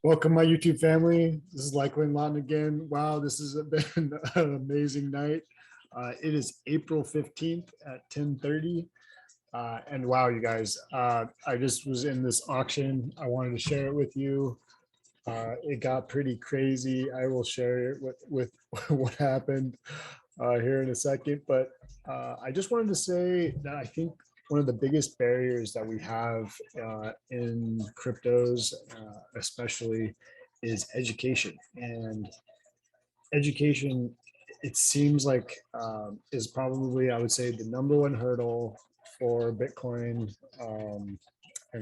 Welcome, my YouTube family. This is Lachlan Lawton again. Wow, this has been an amazing night. It is April 15th at 10:30. And wow, you guys, I just was in this auction. I wanted to share it with you. It got pretty crazy. I will share it with what happened here in a second. But I just wanted to say that I think one of the biggest barriers that we have in cryptos, especially, is education. And education, it seems like, is probably, I would say, the number one hurdle for Bitcoin and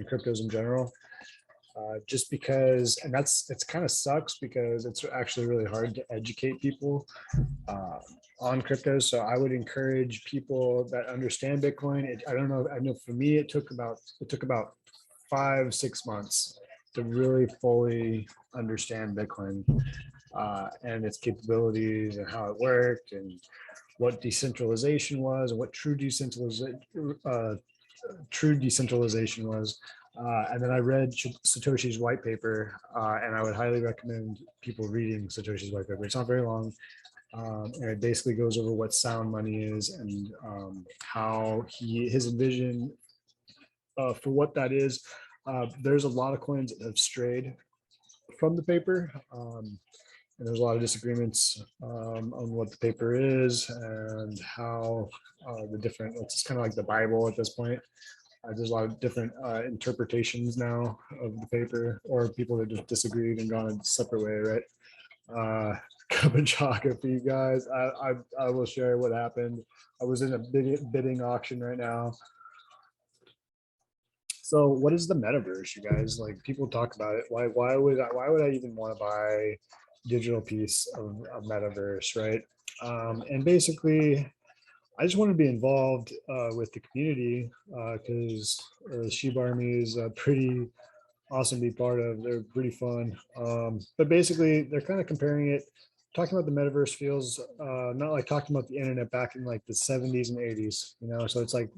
cryptos in general. Just because, and it's kind of sucks because it's actually really hard to educate people uh, on cryptos. So I would encourage people that understand Bitcoin. I don't know. I know for me, it took about 5-6 months to really fully understand Bitcoin and its capabilities and how it worked and what decentralization was and what true decentralization was. And then I read Satoshi's white paper, and I would highly recommend people reading Satoshi's white paper. It's not very long, and it basically goes over what sound money is and how his vision for what that is. There's a lot of coins that have strayed from the paper, and there's a lot of disagreements on what the paper is and how the different. It's kind of like the Bible at this point. There's a lot of different interpretations now of the paper, or people that just disagreed and gone a separate way, right? Cup and chocolate for you guys. I will share what happened. I was in a bidding auction right now. So what is the metaverse, you guys? Like, people talk about it. Why would I even want to buy digital piece of metaverse, right? And basically, I just want to be involved with the community because the Shiba Army is pretty awesome to be part of. They're pretty fun. But basically, they're kind of comparing it. Talking about the metaverse feels not like talking about the internet back in like the 70s and 80s, you know? So it's like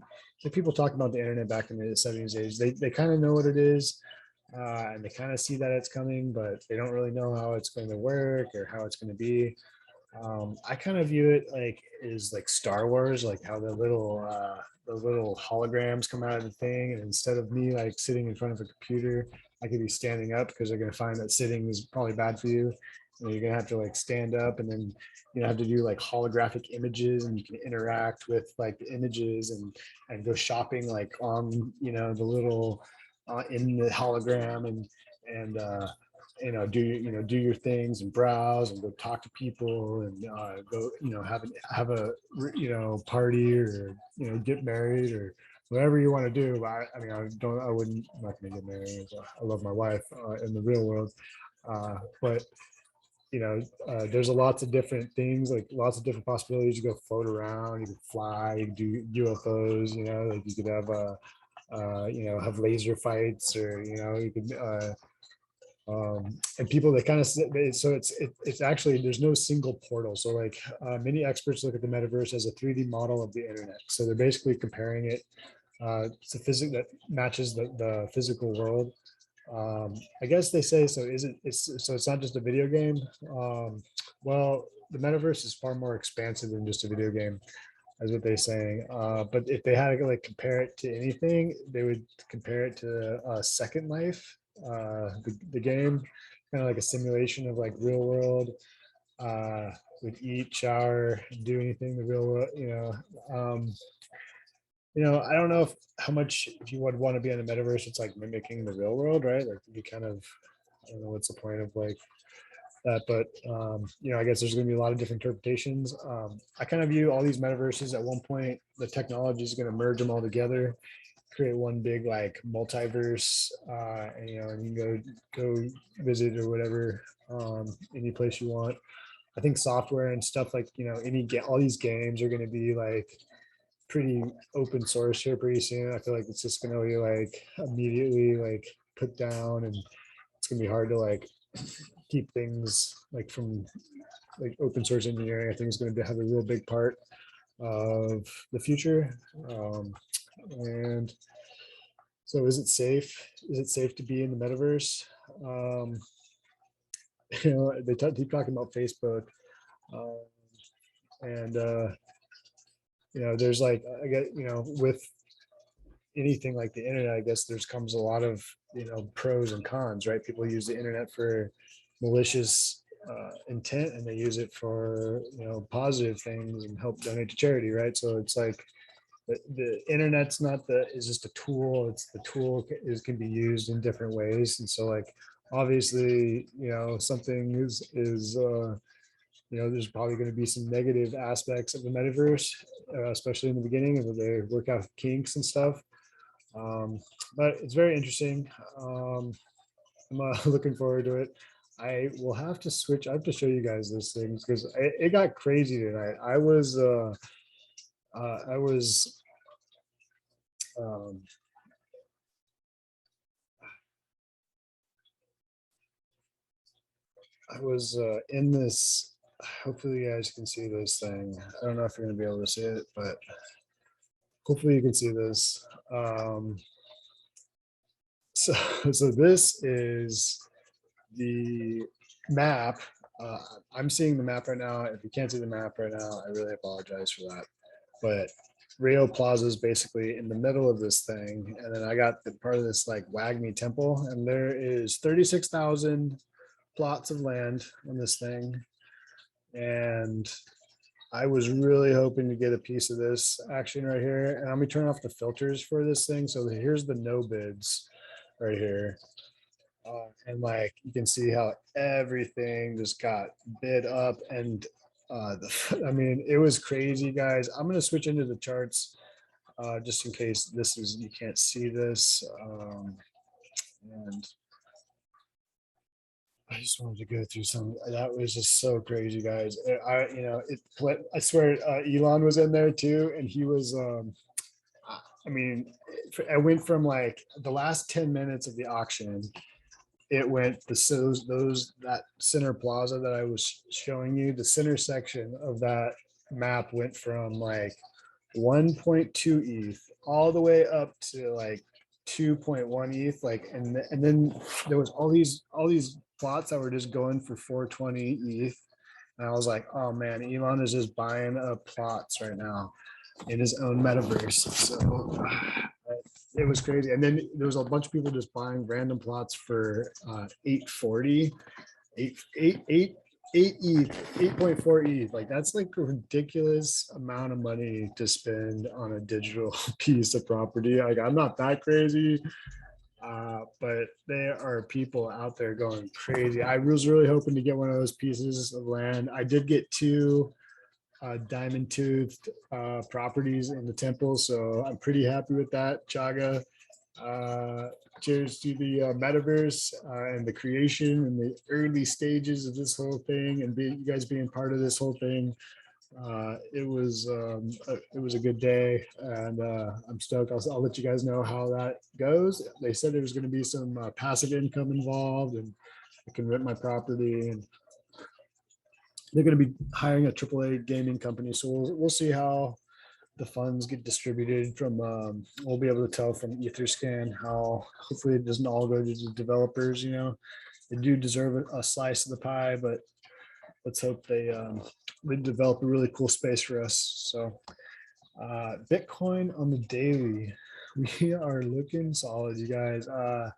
people talking about the internet back in the 70s, 80s. They kind of know what it is. And they kind of see that it's coming, but they don't really know how it's going to work or how it's going to be. I kind of view it like is like Star Wars, like how the little holograms come out of the thing, and instead of me like sitting in front of a computer, I could be standing up because they're gonna find that sitting is probably bad for you. And you're gonna have to like stand up, and then have to do like holographic images, and you can interact with like the images and go shopping like on the little in the hologram and do your things and browse and go talk to people and go have a party or get married or whatever you want to do. But I mean, I'm not gonna get married. I love my wife in the real world, but there's lots of different things, like lots of different possibilities. You go float around, you can fly, you can do UFOs, like you could have have laser fights, or you could and people that kind of so it's actually, there's no single portal. So like many experts look at the metaverse as a 3D model of the internet. So they're basically comparing it to physics that matches the physical world. I guess they say, so it's not just a video game. Well, the metaverse is far more expansive than just a video game, is what they're saying. But if they had to like compare it to anything, they would compare it to Second Life, the game, kind of like a simulation of like real world. Would eat, shower, do anything the real world. I don't know how much, if you would want to be in the metaverse, it's like mimicking the real world, right? Like you kind of, I don't know what's the point of like that, but I guess there's going to be a lot of different interpretations. I kind of view all these metaverses, at one point the technology is going to merge them all together, create one big like multiverse, and you can go visit or whatever, any place you want. I think software and stuff like all these games are going to be like pretty open source here pretty soon. I feel like it's just going to be like immediately like put down, and it's going to be hard to like keep things like from like open source engineering. I think is going to have a real big part of the future. And so is it safe to be in the metaverse? they keep talking about Facebook, um, and there's like, I get, with anything like the internet, I guess there's comes a lot of pros and cons, right? People use the internet for malicious intent, and they use it for positive things and help donate to charity, right? So it's like the internet's not the is just a tool. It's the tool can be used in different ways, and so like obviously something is there's probably going to be some negative aspects of the metaverse, especially in the beginning, as they work out kinks and stuff. But it's very interesting. I'm looking forward to it. I will have to switch. I have to show you guys this thing because it got crazy tonight. I was um, in this. Hopefully, you guys can see this thing. I don't know if you're going to be able to see it, but hopefully, you can see this. So, so this is the map. I'm seeing the map right now. If you can't see the map right now, I really apologize for that. But Rio Plaza is basically in the middle of this thing. And then I got the part of this like Wagme temple, and there is 36,000 plots of land on this thing. And I was really hoping to get a piece of this action right here. And let me turn off the filters for this thing. So here's the no bids right here. And like you can see how everything just got bid up, and I mean it was crazy, guys. I'm gonna switch into the charts just in case you can't see this, and I just wanted to go through some. That was just so crazy, guys. I swear Elon was in there too, and he was. I mean, I went from like the last 10 minutes of the auction. It went that center plaza that I was showing you, the center section of that map went from like 1.2 ETH all the way up to like 2.1 ETH, like, and then there was all these plots that were just going for 420 ETH, and I was like, oh man, Elon is just buying up plots right now in his own metaverse. So it was crazy. And then there was a bunch of people just buying random plots for 840, 8, 8, 8, 8 ETH, 8.4 ETH. Like that's like a ridiculous amount of money to spend on a digital piece of property. Like I'm not that crazy. But there are people out there going crazy. I was really hoping to get one of those pieces of land. I did get two diamond toothed properties in the temple, so I'm pretty happy with that. Chaga, cheers to the metaverse and the creation and the early stages of this whole thing, and you guys being part of this whole thing. It was a good day, and I'm stoked. I'll let you guys know how that goes. They said there was going to be some passive income involved, and I can rent my property, and they're going to be hiring a AAA gaming company. So we'll see how the funds get distributed from. We'll be able to tell from Etherscan how hopefully it doesn't all go to the developers. They do deserve a slice of the pie, but let's hope they develop a really cool space for us. So Bitcoin on the daily, we are looking solid, you guys. I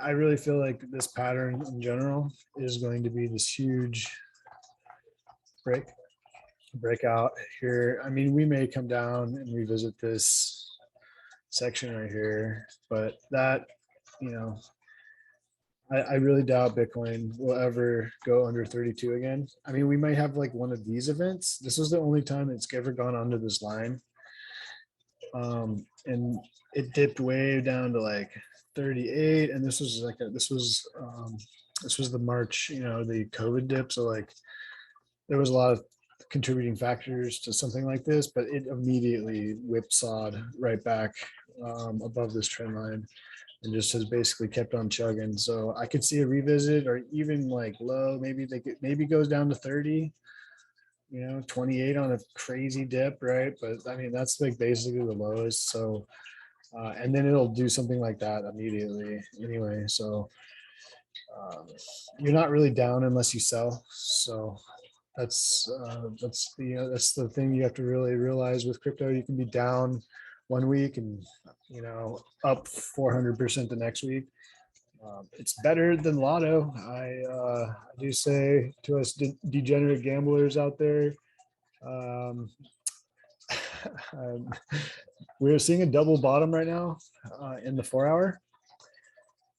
really feel like this pattern in general is going to be this huge breakout here. I mean, we may come down and revisit this section right here, but that, I really doubt Bitcoin will ever go under 32 again. I mean, we might have like one of these events. This was the only time it's ever gone under this line. And it dipped way down to like 38. And this was the March, the COVID dip. So like there was a lot of contributing factors to something like this, but it immediately whipsawed right back above this trend line and just has basically kept on chugging. So I could see a revisit or even like low, maybe goes down to 30, 28 on a crazy dip, right? But I mean, that's like basically the lowest. So, and then it'll do something like that immediately anyway. So You're not really down unless you sell. So that's that's the thing you have to really realize with crypto. You can be down one week and up 400% the next week. It's better than lotto. I do say to us degenerate gamblers out there, um, we're seeing a double bottom right now in the 4 hour,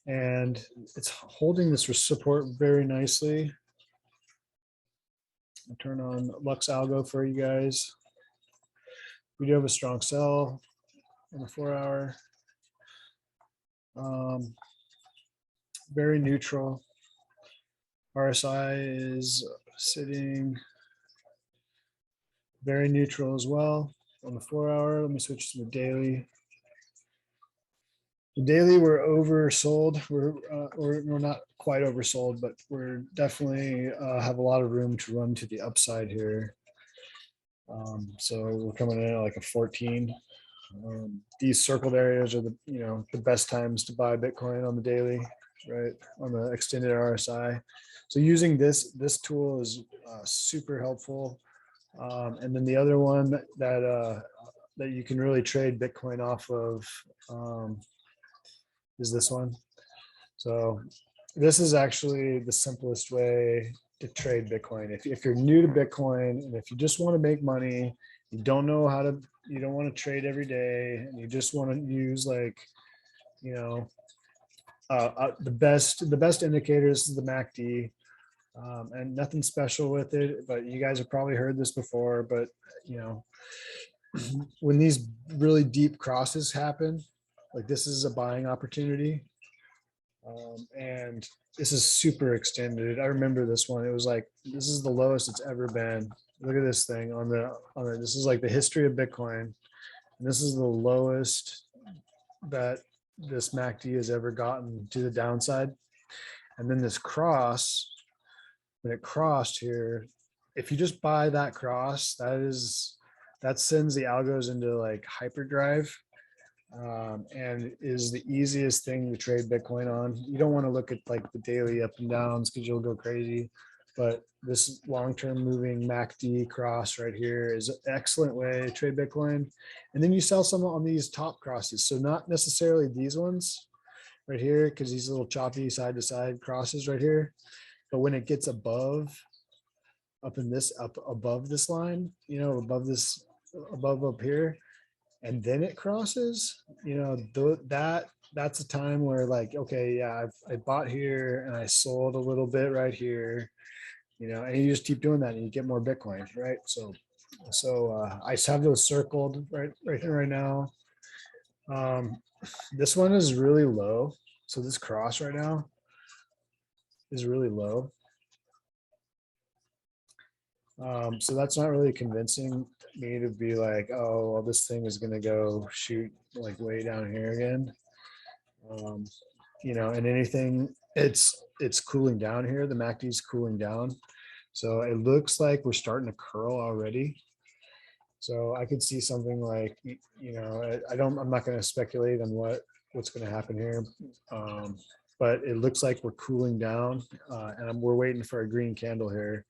and it's holding this support very nicely. I'll turn on Lux Algo for you guys. We do have a strong sell in the 4 hour. Very neutral. RSI is sitting very neutral as well on the 4 hour. Let me switch to the daily. The daily, we're oversold. We're not quite oversold, but we're definitely have a lot of room to run to the upside here. So we're coming in at like a 14. These circled areas are the best times to buy Bitcoin on the daily, right, on the extended RSI. So using this tool is super helpful. And then the other one that you can really trade Bitcoin off of is this one. So this is actually the simplest way to trade Bitcoin. If you're new to Bitcoin and if you just want to make money, you don't know how to, you don't want to trade every day, and you just want to use like, the best indicators is the MACD, and nothing special with it, but you guys have probably heard this before, but when these really deep crosses happen, like this is a buying opportunity. And this is super extended. I remember this one. It was like, this is the lowest it's ever been. Look at this thing on the, this is like the history of Bitcoin. And this is the lowest that this MACD has ever gotten to the downside. And then this cross, when it crossed here, if you just buy that cross, that sends the algos into like hyperdrive. And is the easiest thing to trade Bitcoin on. You don't want to look at like the daily up and downs because you'll go crazy. But this long-term moving MACD cross right here is an excellent way to trade Bitcoin. And then you sell some on these top crosses. So not necessarily these ones right here, because these little choppy side to side crosses right here. But when it gets above, up above this line, above up here, and then it crosses, that's a time where like, okay, yeah, I bought here and I sold a little bit right here, and you just keep doing that and you get more Bitcoin, right? So I have those circled right here right now. This one is really low. So this cross right now is really low. So that's not really convincing me to be like, oh, well, this thing is going to go shoot like way down here again. And anything, it's cooling down here. The MACD is cooling down. So it looks like we're starting to curl already. So I could see something like, I'm not going to speculate on what's going to happen here. But it looks like we're cooling down, and we're waiting for a green candle here.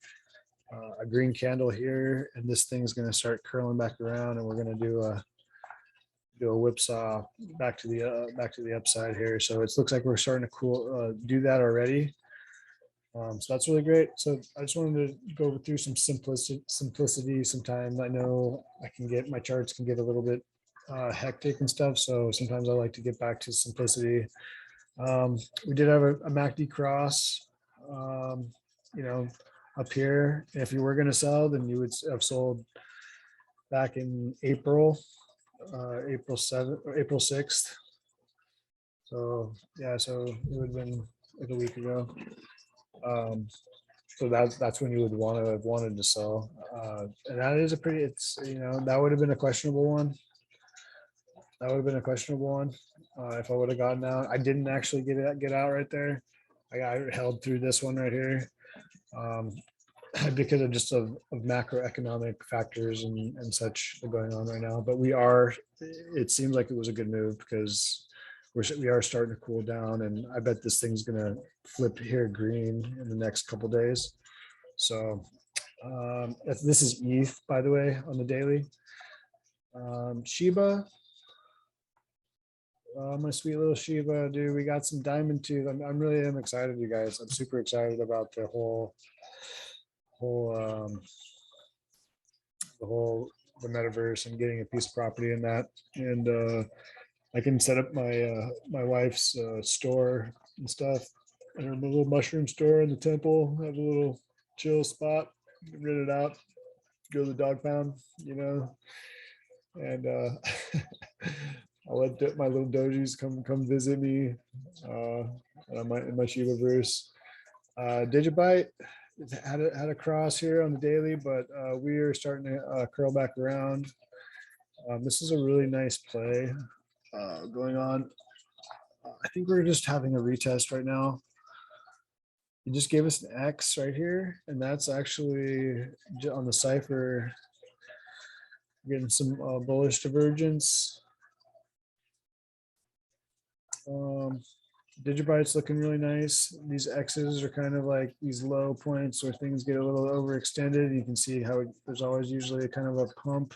A green candle here, and this thing is going to start curling back around, and we're going to do a whipsaw back to the upside here. So it looks like we're starting to do that already. So that's really great. So I just wanted to go through some simplicity. Sometimes I know my charts can get a little bit hectic and stuff. So sometimes I like to get back to simplicity. We did have a MACD cross, up here. If you were going to sell, then you would have sold back in April 7th or April 6th. So yeah, so it would have been like a week ago. So that's when you would want to have wanted to sell. And that is that would have been a questionable one. That would have been a questionable one if I would have gotten out. I didn't actually get out right there. I got held through this one right here. Because of just of macroeconomic factors and such going on right now. But it seems like it was a good move because we are starting to cool down, and I bet this thing's gonna flip here green in the next couple days. So this is ETH, by the way, on the daily. Shiba, my sweet little Shiba, dude, we got some diamond tooth. I'm really am excited, you guys. I'm super excited about the whole the metaverse and getting a piece of property in that. And I can set up my wife's store and stuff, and her little mushroom store in the temple. Have a little chill spot, rent it out, go to the dog pound, and I'll let my little dojis come visit me in my Shibaverse. Digibyte had a cross here on the daily, but we are starting to curl back around. This is a really nice play going on. I think we're just having a retest right now. It just gave us an X right here, and that's actually on the cipher getting some bullish divergence. Digibyte's looking really nice. These X's are kind of like these low points where things get a little overextended. You can see how there's always usually a kind of a pump,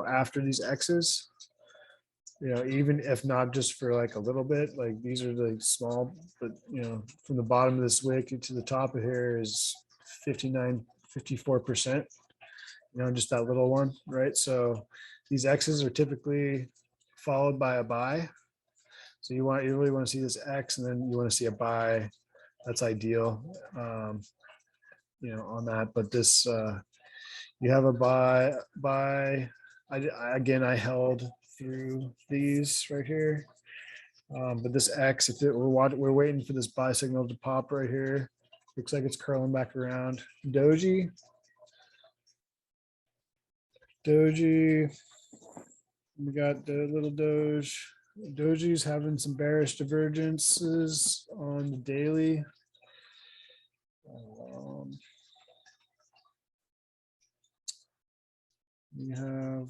after these X's. Even if not just for like a little bit, like these are the small, but from the bottom of this wick to the top of here is 54%, just that little one, right? So these X's are typically followed by a buy. So you really want to see this X, and then you want to see a buy. That's ideal, on that. But this, you have a buy. I held through these right here, but this X, we're waiting for this buy signal to pop right here. Looks like it's curling back around. Doji, we got the little Doji's having some bearish divergences on the daily. We have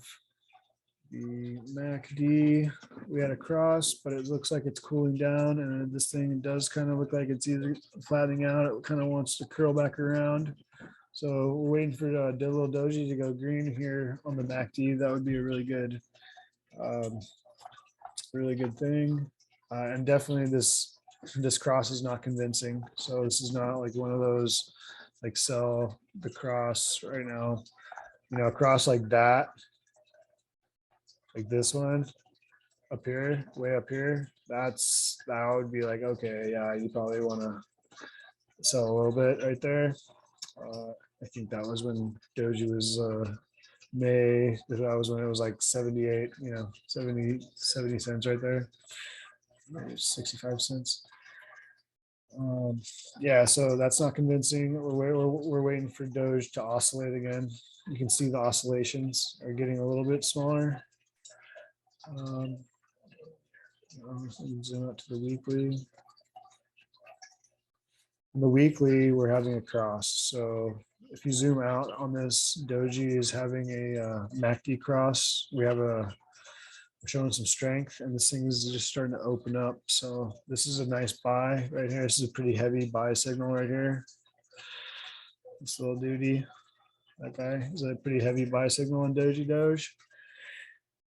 the MACD. We had a cross, but it looks like it's cooling down, and this thing does kind of look like it's either flattening out. It kind of wants to curl back around. So we're waiting for the little doji to go green here on the MACD. That would be a really good thing. And definitely this cross is not convincing. So this is not like one of those like sell the cross right now. A cross like that, like this one up here, way up here, that would be like, okay, yeah, you probably want to sell a little bit right there. I think that was when Doji was May. That was when it was like 78, 70 cents right there. Maybe 65 cents. Yeah, so that's not convincing. We're waiting for Doge to oscillate again. You can see the oscillations are getting a little bit smaller. Zoom out to the weekly. In the weekly, we're having a cross. So if you zoom out on this, Doji is having a MACD cross. We're showing some strength, and this thing is just starting to open up. So this is a nice buy right here. This is a pretty heavy buy signal right here. This little duty, that guy is a pretty heavy buy signal on Doge.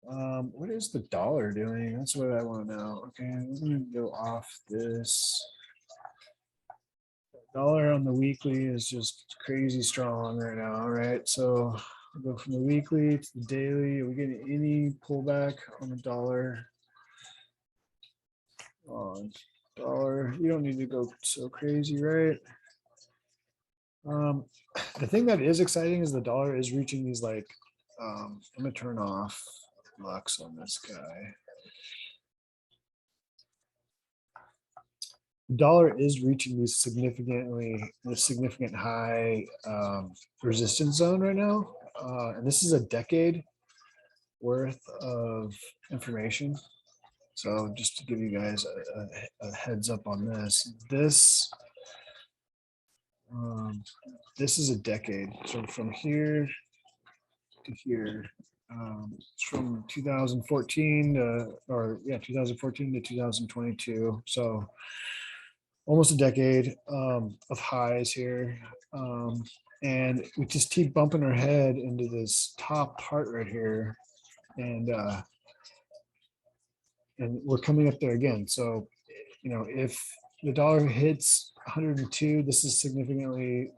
What is the dollar doing? That's what I want to know. Okay, we're going to go off this. Dollar on the weekly is just crazy strong right now, right? So we'll go from the weekly to the daily. Are we getting any pullback on the dollar? Dollar, you don't need to go so crazy, right? The thing that is exciting is the dollar is reaching these like, I'm gonna turn off Lux on this guy. The dollar is reaching this significant high resistance zone right now, and this is a decade worth of information. So just to give you guys a heads up on this, this is a decade. So from here to here, It's from 2014 to, or yeah, 2014 to 2022. So almost a decade of highs here. And we just keep bumping our head into this top part right here. And we're coming up there again. So, you know, if the dollar hits 102, this is significantly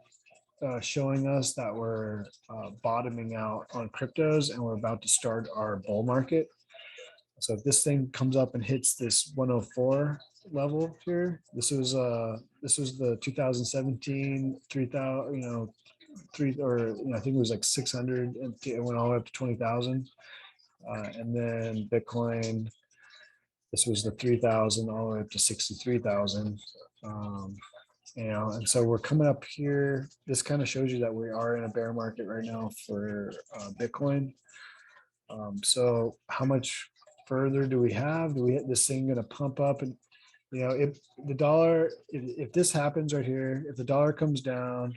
showing us that we're bottoming out on cryptos and we're about to start our bull market. So if this thing comes up and hits this 104 level here, this was the 2017 3000, you know, I think it was like 600 and it went all the way up to 20,000. And then Bitcoin, this was the 3,000 all the way up to 63,000. You know, and so we're coming up here. This kind of shows you that we are in a bear market right now for Bitcoin. So how much further do we have? Do we hit this thing going to pump up? And, you know, if the dollar, if this happens right here, if the dollar comes down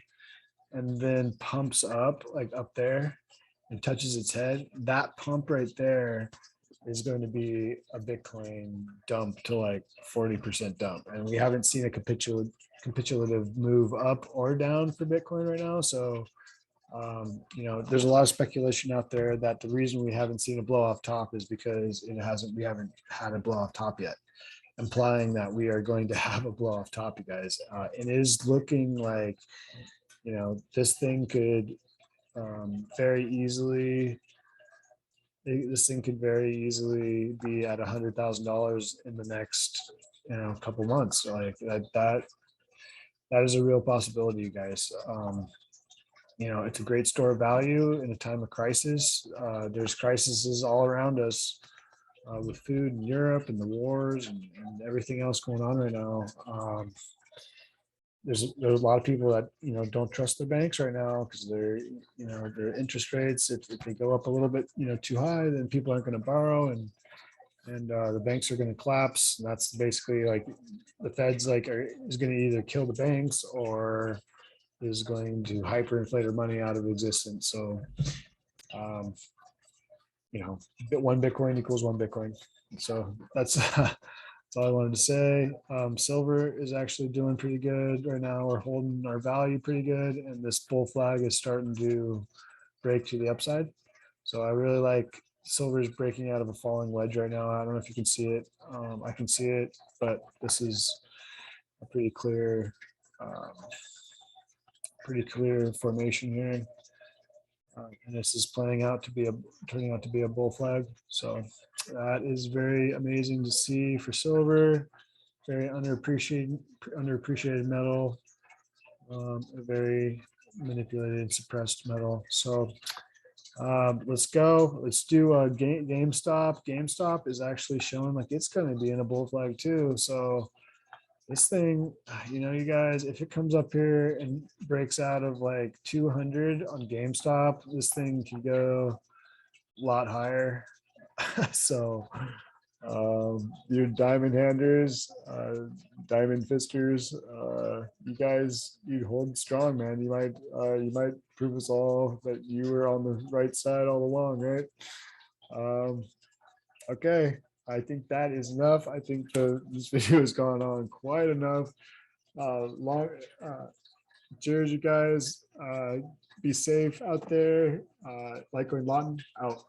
and then pumps up, like up there and touches its head, that pump right there is going to be a Bitcoin dump to like 40% dump. And we haven't seen a capitulative move up or down for Bitcoin right now. So, you know, there's a lot of speculation out there that the reason we haven't seen a blow off top is because we haven't had a blow off top yet, implying that we are going to have a blow off top, you guys. It is looking like, you know, this thing could very easily be at $100,000 in the next, you know, couple months. Like that is a real possibility, you guys. You know, it's a great store of value in a time of crisis. There's crises all around us with food in Europe and the wars and everything else going on right now. There's a lot of people that, you know, don't trust their banks right now because they're, you know, their interest rates, if they go up a little bit, you know, too high, then people aren't going to borrow and the banks are going to collapse. And that's basically like the Fed's like is going to either kill the banks or is going to hyperinflate their money out of existence. So, you know, one Bitcoin equals one Bitcoin. So that's all I wanted to say. Silver is actually doing pretty good right now. We're holding our value pretty good, and this bull flag is starting to break to the upside. So I really like silver is breaking out of a falling wedge right now. I don't know if you can see it. I can see it, but this is a pretty clear formation here. And this is turning out to be a bull flag. So that is very amazing to see for silver. Very underappreciated metal, a very manipulated and suppressed metal. So let's go. Let's do GameStop. GameStop is actually showing like it's going to be in a bull flag too. So this thing, you know, you guys, if it comes up here and breaks out of like 200 on GameStop, this thing can go a lot higher. So your diamond handers, diamond fisters, you guys, you hold strong, man. You might prove us all that you were on the right side all along, right? Okay, I think that is enough. I think this video has gone on quite enough. Cheers, you guys. Be safe out there. Litecoin Lawton out.